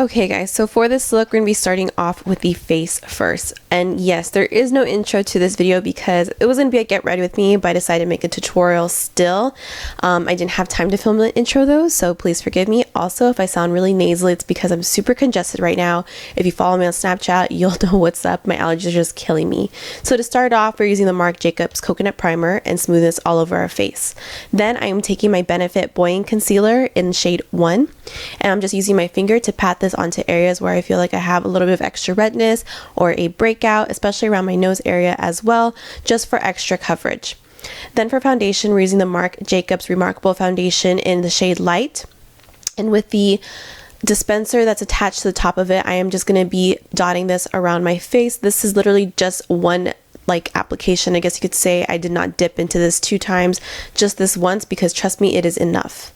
Okay guys, so for this look, we're going to be starting off with the face first. And yes, there is no intro to this video because it was going to be a get ready with me, but I decided to make a tutorial still. I didn't have time to film the intro though, so please forgive me. Also, if I sound really nasally, it's because I'm super congested right now. If you follow me on Snapchat, you'll know what's up. My allergies are just killing me. So to start off, we're using the Marc Jacobs Coconut Primer and smooth this all over our face. Then I am taking my Benefit Boing Concealer in shade 1, and I'm just using my finger to pat this onto areas where I feel like I have a little bit of extra redness or a breakout, especially around my nose area as well, just for extra coverage. Then for foundation, we're using the Marc Jacobs Remarcable Foundation in the shade Light. And with the dispenser that's attached to the top of it, I am just going to be dotting this around my face. This is literally just one application, I guess you could say. I did not dip into this 2 times, just this once, because trust me, it is enough.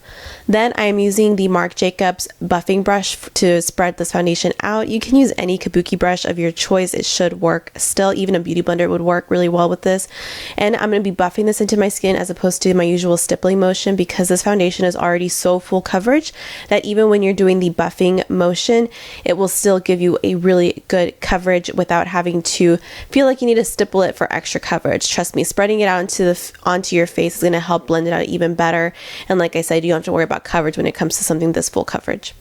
Then I am using the Marc Jacobs buffing brush to spread this foundation out. You can use any kabuki brush of your choice. It should work still. Even a beauty blender would work really well with this. And I'm going to be buffing this into my skin as opposed to my usual stippling motion, because this foundation is already so full coverage that even when you're doing the buffing motion, it will still give you a really good coverage without having to feel like you need to stipple it for extra coverage. Trust me, spreading it out onto your face is going to help blend it out even better. And like I said, you don't have to worry about coverage when it comes to something this full coverage.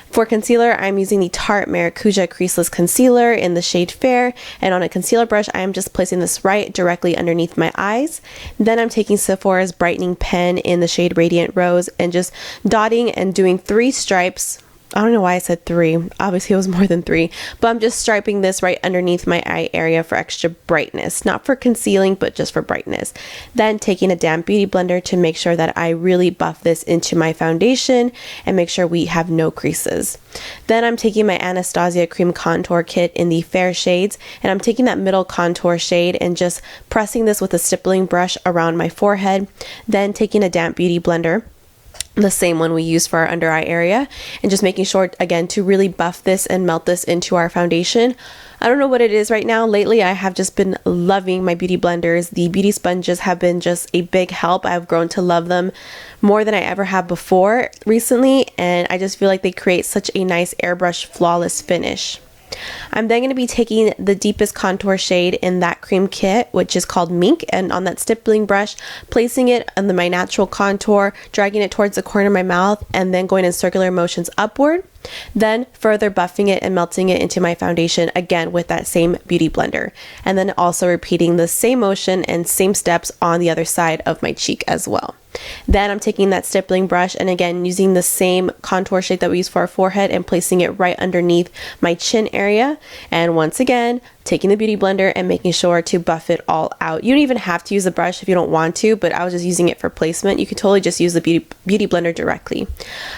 For concealer, I'm using the Tarte Maracuja Creaseless Concealer in the shade Fair, and on a concealer brush, I am just placing this right directly underneath my eyes. Then I'm taking Sephora's brightening pen in the shade Radiant Rose and just dotting and doing 3 stripes. I don't know why I said 3. Obviously it was more than 3, but I'm just striping this right underneath my eye area for extra brightness, not for concealing, but just for brightness. Then taking a damp beauty blender to make sure that I really buff this into my foundation and make sure we have no creases. Then I'm taking my Anastasia Cream Contour Kit in the Fair shades, and I'm taking that middle contour shade and just pressing this with a stippling brush around my forehead. Then taking a damp beauty blender, the same one we use for our under eye area, and just making sure again to really buff this and melt this into our foundation. I don't know what it is right now. Lately I have just been loving my beauty blenders. The beauty sponges have been just a big help. I've grown to love them more than I ever have before recently, and I just feel like they create such a nice airbrush flawless finish. I'm then going to be taking the deepest contour shade in that cream kit, which is called Mink, and on that stippling brush, placing it on my natural contour, dragging it towards the corner of my mouth, and then going in circular motions upward. Then further buffing it and melting it into my foundation again with that same beauty blender, and then also repeating the same motion and same steps on the other side of my cheek as well. Then I'm taking that stippling brush and again using the same contour shade that we use for our forehead and placing it right underneath my chin area, and once again taking the beauty blender and making sure to buff it all out. You don't even have to use a brush if you don't want to, but I was just using it for placement. You could totally just use the beauty blender directly.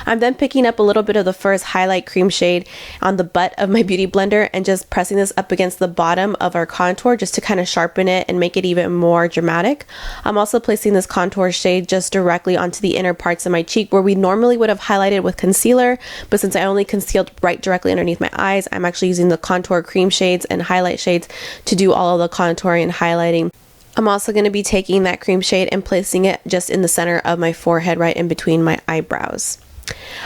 I'm then picking up a little bit of the first highlight cream shade on the butt of my beauty blender and just pressing this up against the bottom of our contour just to kind of sharpen it and make it even more dramatic. I'm also placing this contour shade just directly onto the inner parts of my cheek where we normally would have highlighted with concealer, but since I only concealed right directly underneath my eyes, I'm actually using the contour cream shades and highlight shades to do all of the contouring and highlighting. I'm also going to be taking that cream shade and placing it just in the center of my forehead, right in between my eyebrows.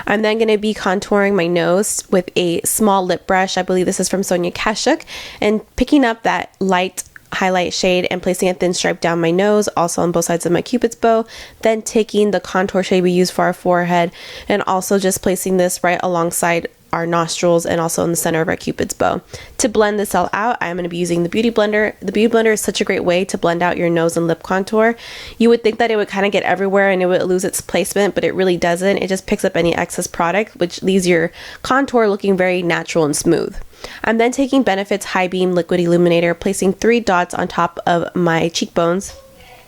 I'm then going to be contouring my nose with a small lip brush. I believe this is from Sonia Kashuk, and picking up that light highlight shade and placing a thin stripe down my nose, also on both sides of my cupid's bow. Then taking the contour shade we use for our forehead and also just placing this right alongside our nostrils and also in the center of our cupid's bow. To blend this all out, I'm going to be using the beauty blender. The beauty blender is such a great way to blend out your nose and lip contour. You would think that it would kind of get everywhere and it would lose its placement, but it really doesn't. It just picks up any excess product, which leaves your contour looking very natural and smooth. I'm then taking Benefit's High Beam Liquid Illuminator, placing 3 dots on top of my cheekbones.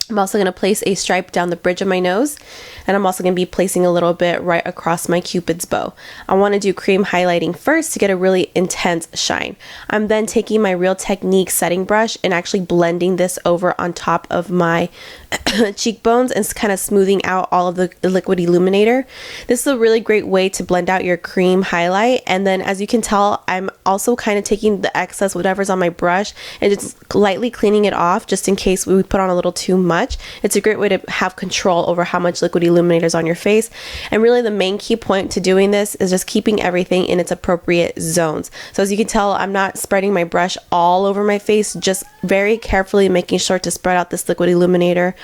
I'm also going to place a stripe down the bridge of my nose, and I'm also going to be placing a little bit right across my cupid's bow. I want to do cream highlighting first to get a really intense shine. I'm then taking my Real Technique setting brush and actually blending this over on top of my cheekbones and kind of smoothing out all of the liquid illuminator. This is a really great way to blend out your cream highlight, and then as you can tell, I'm also kind of taking the excess whatever's on my brush and just lightly cleaning it off just in case we put on a little too much. It's a great way to have control over how much liquid illuminator illuminators on your face. And really the main key point to doing this is just keeping everything in its appropriate zones. So as you can tell, I'm not spreading my brush all over my face, just very carefully making sure to spread out this liquid illuminator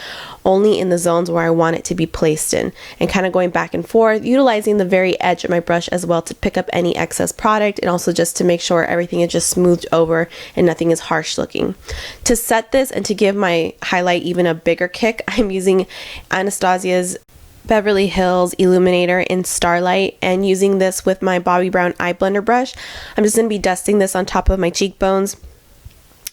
only in the zones where I want it to be placed in, and kind of going back and forth, utilizing the very edge of my brush as well to pick up any excess product, and also just to make sure everything is just smoothed over and nothing is harsh looking. To set this and to give my highlight even a bigger kick, I'm using Anastasia's Beverly Hills Illuminator in Starlight, and using this with my Bobbi Brown eye blender brush. I'm just going to be dusting this on top of my cheekbones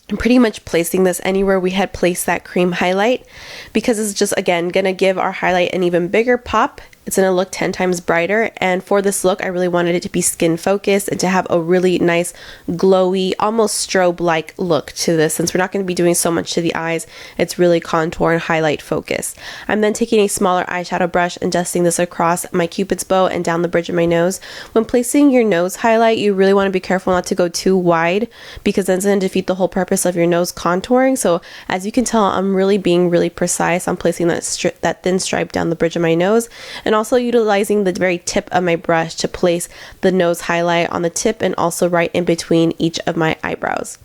and pretty much placing this anywhere we had placed that cream highlight, because it's just, again, gonna give our highlight an even bigger pop. It's gonna look 10 times brighter, and for this look I really wanted it to be skin focused and to have a really nice glowy, almost strobe-like look to this. Since we're not going to be doing so much to the eyes, it's really contour and highlight focused. I'm then taking a smaller eyeshadow brush and dusting this across my cupid's bow and down the bridge of my nose. When placing your nose highlight, you really want to be careful not to go too wide, because then it's going to defeat the whole purpose of your nose contouring. So as you can tell, I'm really being really precise on placing that thin stripe down the bridge of my nose, and also utilizing the very tip of my brush to place the nose highlight on the tip and also right in between each of my eyebrows.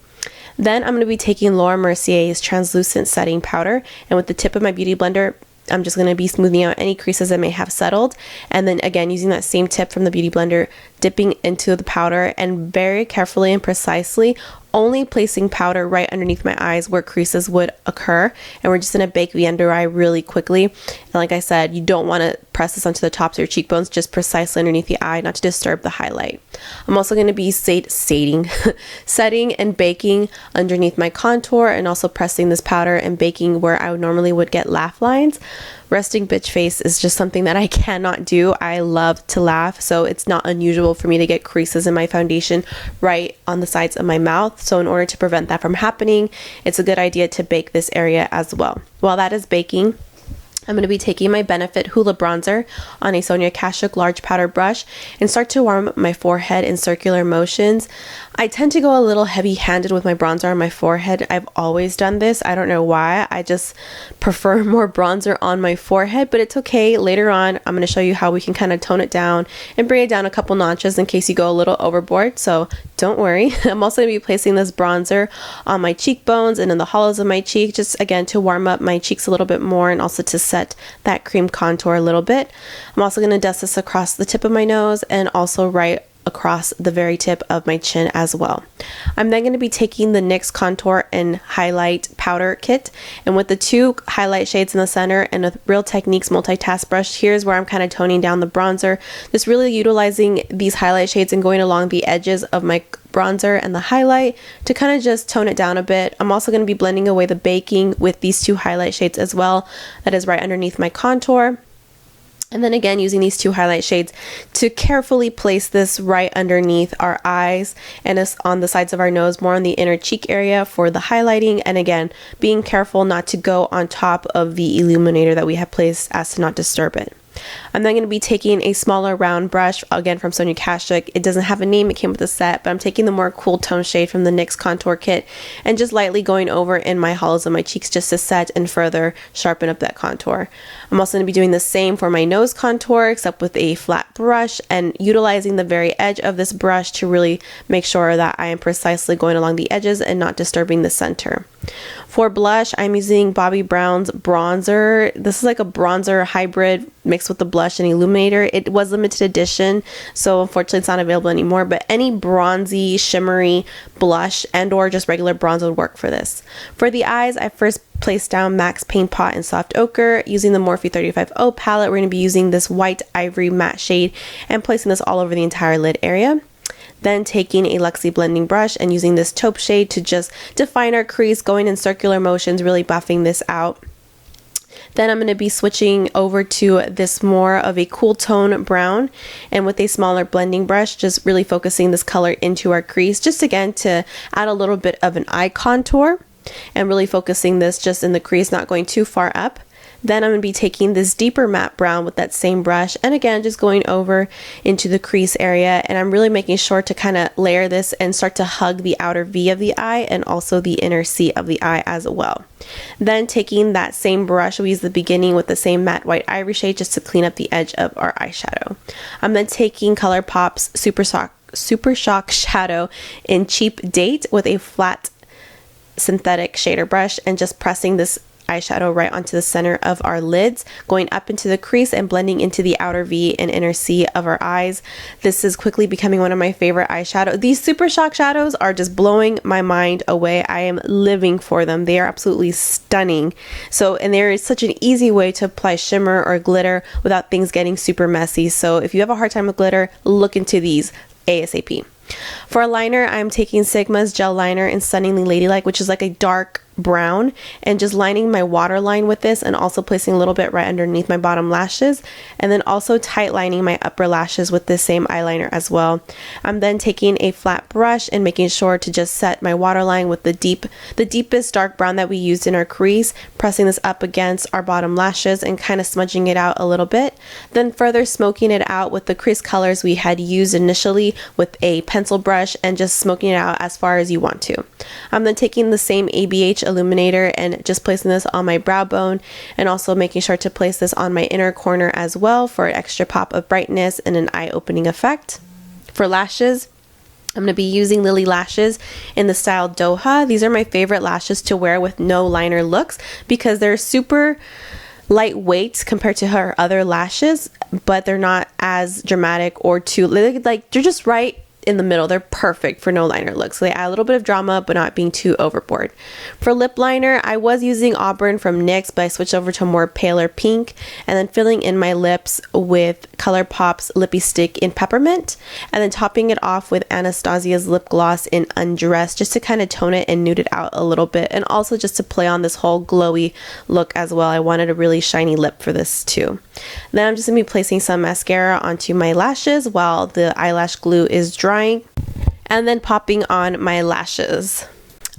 Then I'm going to be taking Laura Mercier's translucent setting powder, and with the tip of my beauty blender I'm just going to be smoothing out any creases that may have settled, and then again using that same tip from the beauty blender, dipping into the powder and very carefully and precisely only placing powder right underneath my eyes where creases would occur. And we're just going to bake the under eye really quickly. And like I said, you don't want to press this onto the tops of your cheekbones, just precisely underneath the eye, not to disturb the highlight. I'm also going to be setting and baking underneath my contour, and also pressing this powder and baking where I normally would get laugh lines. Resting bitch face is just something that I cannot do. I love to laugh, so it's not unusual for me to get creases in my foundation right on the sides of my mouth. So in order to prevent that from happening, it's a good idea to bake this area as well. While that is baking, I'm going to be taking my Benefit Hoola bronzer on a Sonia Kashuk large powder brush and start to warm up my forehead in circular motions. I tend to go a little heavy-handed with my bronzer on my forehead. I've always done this. I don't know why. I just prefer more bronzer on my forehead, but it's okay. Later on, I'm going to show you how we can kind of tone it down and bring it down a couple notches in case you go a little overboard, so don't worry. I'm also going to be placing this bronzer on my cheekbones and in the hollows of my cheek, just again to warm up my cheeks a little bit more and also to set that cream contour a little bit. I'm also going to dust this across the tip of my nose and also right across the very tip of my chin as well. I'm then going to be taking the NYX contour and highlight powder kit, and with the two highlight shades in the center and a Real Techniques multitask brush, here's where I'm kind of toning down the bronzer, just really utilizing these highlight shades and going along the edges of my bronzer and the highlight to kind of just tone it down a bit. I'm also going to be blending away the baking with these two highlight shades as well, that is right underneath my contour. And then again using these two highlight shades to carefully place this right underneath our eyes and on the sides of our nose, more on the inner cheek area for the highlighting, and again being careful not to go on top of the illuminator that we have placed as to not disturb it. I'm then going to be taking a smaller round brush, again from Sonia Kashuk. It doesn't have a name, it came with a set, but I'm taking the more cool tone shade from the NYX contour kit and just lightly going over in my hollows of my cheeks just to set and further sharpen up that contour. I'm also going to be doing the same for my nose contour, except with a flat brush, and utilizing the very edge of this brush to really make sure that I am precisely going along the edges and not disturbing the center. For blush, I'm using Bobbi Brown's bronzer. This is like a bronzer hybrid mixed with the blush and illuminator. It was limited edition, so unfortunately it's not available anymore, but any bronzy, shimmery blush and or just regular bronze would work for this. For the eyes, I first placed down MAC's Paint Pot in Soft Ochre. Using the Morphe 35O palette, we're going to be using this white ivory matte shade and placing this all over the entire lid area. Then taking a Luxie blending brush and using this taupe shade to just define our crease, going in circular motions, really buffing this out. Then I'm going to be switching over to this more of a cool tone brown, and with a smaller blending brush, just really focusing this color into our crease, just again to add a little bit of an eye contour, and really focusing this just in the crease, not going too far up. Then I'm going to be taking this deeper matte brown with that same brush, and again just going over into the crease area, and I'm really making sure to kind of layer this and start to hug the outer V of the eye and also the inner C of the eye as well. Then taking that same brush we used at the beginning with the same matte white ivory shade just to clean up the edge of our eyeshadow. I'm then taking ColourPop's Super Shock Shadow in Cheap Date with a flat synthetic shader brush and just pressing this eyeshadow right onto the center of our lids, going up into the crease and blending into the outer V and inner C of our eyes. This is quickly becoming one of my favorite eyeshadow. These Super Shock shadows are just blowing my mind away. I am living for them. They are absolutely stunning. So, and there is such an easy way to apply shimmer or glitter without things getting super messy. So if you have a hard time with glitter, look into these ASAP. For a liner, I'm taking Sigma's gel liner in Stunningly Ladylike, which is like a dark brown, and just lining my waterline with this and also placing a little bit right underneath my bottom lashes, and then also tight lining my upper lashes with this same eyeliner as well. I'm then taking a flat brush and making sure to just set my waterline with the deepest dark brown that we used in our crease, pressing this up against our bottom lashes and kind of smudging it out a little bit, then further smoking it out with the crease colors we had used initially with a pencil brush and just smoking it out as far as you want to. I'm then taking the same ABH illuminator and just placing this on my brow bone, and also making sure to place this on my inner corner as well for an extra pop of brightness and an eye-opening effect. For lashes, I'm going to be using Lily lashes in the style Doha. These are my favorite lashes to wear with no liner looks because they're super lightweight compared to her other lashes, but they're not as dramatic or too, like, they're just right in the middle. They're perfect for no liner looks. So they add a little bit of drama but not being too overboard. For lip liner, I was using Auburn from NYX, but I switched over to a more paler pink, and then filling in my lips with ColourPop's Lippy Stick in Peppermint, and then topping it off with Anastasia's lip gloss in Undressed, just to kind of tone it and nude it out a little bit, and also just to play on this whole glowy look as well. I wanted a really shiny lip for this too. Then I'm just going to be placing some mascara onto my lashes while the eyelash glue is drying, and then popping on my lashes.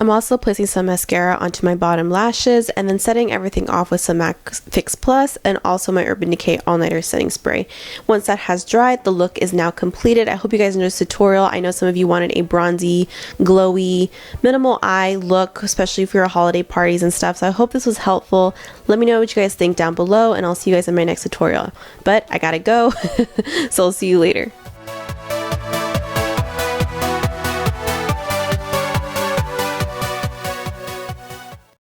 I'm also placing some mascara onto my bottom lashes and then setting everything off with some MAC Fix Plus and also my Urban Decay All Nighter Setting Spray. Once that has dried, the look is now completed. I hope you guys enjoyed this tutorial. I know some of you wanted a bronzy, glowy, minimal eye look, especially for your holiday parties and stuff. So I hope this was helpful. Let me know what you guys think down below, and I'll see you guys in my next tutorial. But I gotta go, so I'll see you later.